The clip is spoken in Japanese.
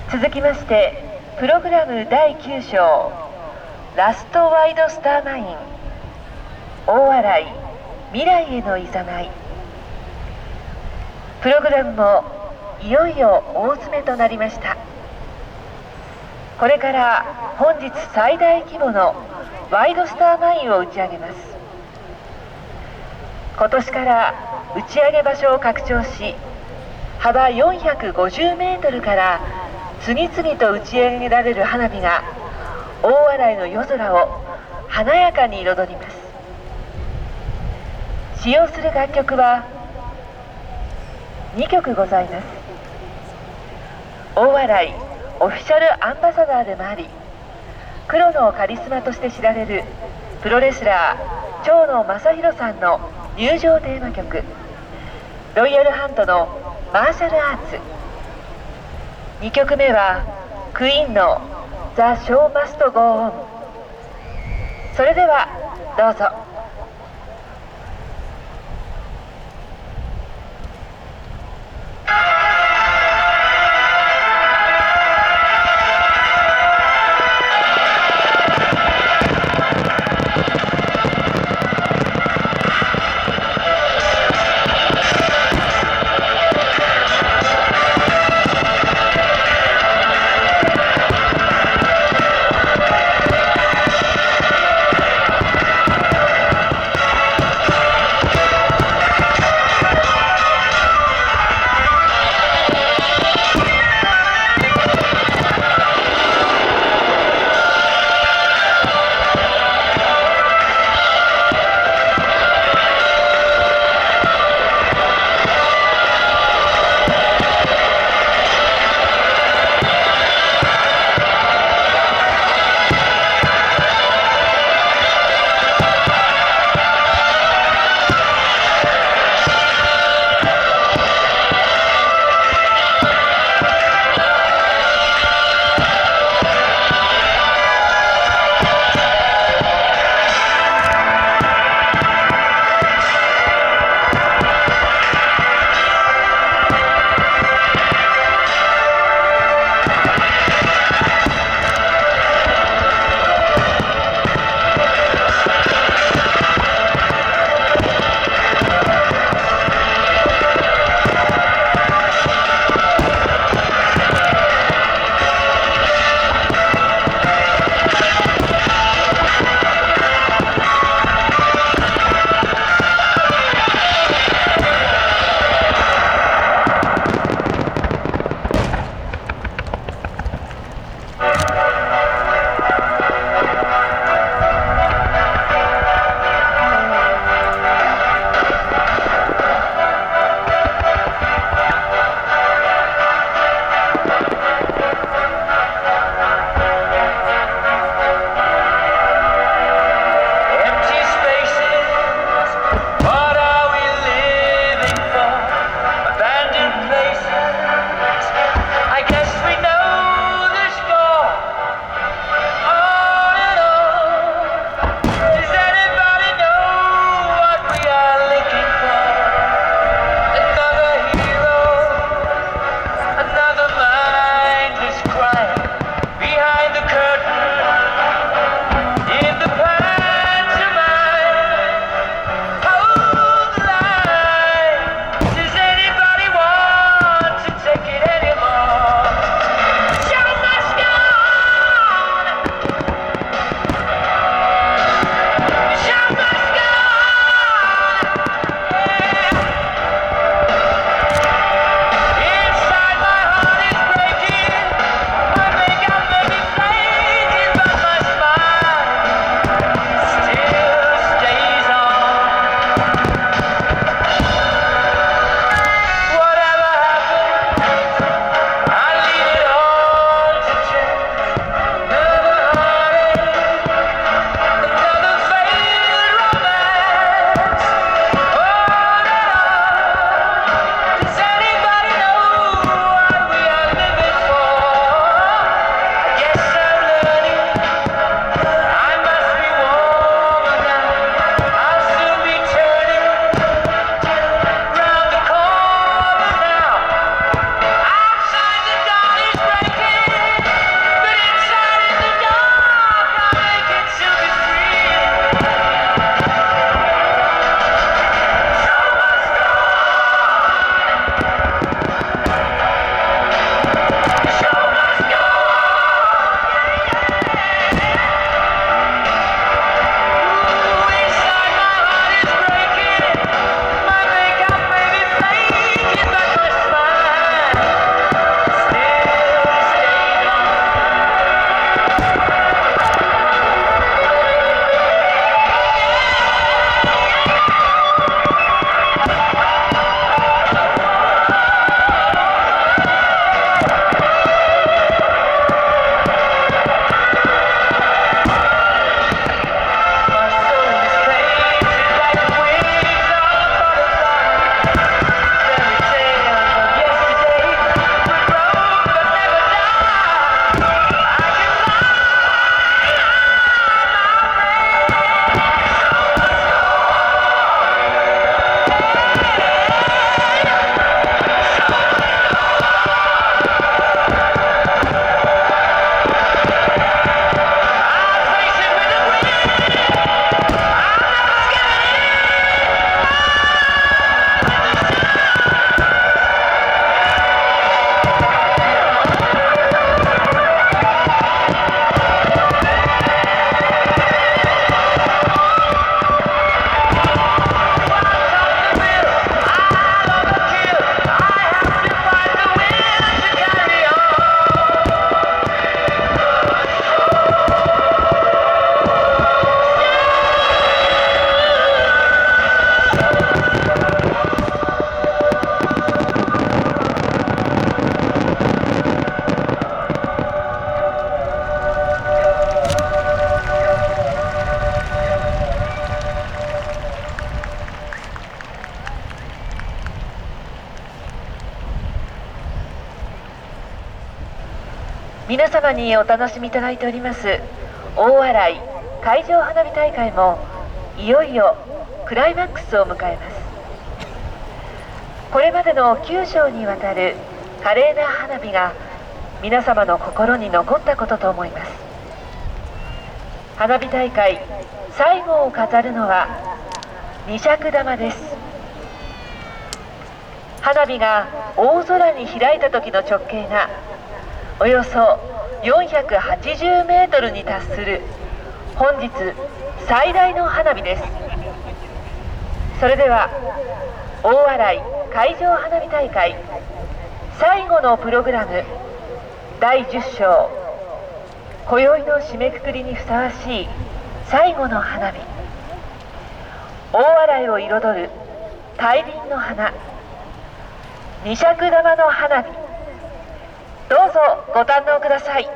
続きましてプログラム第9章ラストワイドスターマイン大洗未来へのいざない。プログラムもいよいよ大詰めとなりました。これから本日最大規模のワイドスターマインを打ち上げます。今年から打ち上げ場所を拡張し、幅450メートルから次々と打ち上げられる花火が大洗の夜空を華やかに彩ります。使用する楽曲は2曲ございます。大洗オフィシャルアンバサダーでもあり、黒のカリスマとして知られるプロレスラー長野正弘さんの入場テーマ曲、ロイヤルハントのマーシャルアーツ。2曲目はクイーンのザ・ショー・マスト・ゴー・オン。それではどうぞ。皆様にお楽しみいただいております大洗海上花火大会もいよいよクライマックスを迎えます。これまでの9章にわたる華麗な花火が皆様の心に残ったことと思います。花火大会最後を飾るのは二尺玉です。花火が大空に開いた時の直径がおよそ480メートルに達する本日最大の花火です。それでは大洗海上花火大会最後のプログラム第10章、今宵の締めくくりにふさわしい最後の花火、大洗を彩る大輪の花、二尺玉の花火、どうぞご堪能ください。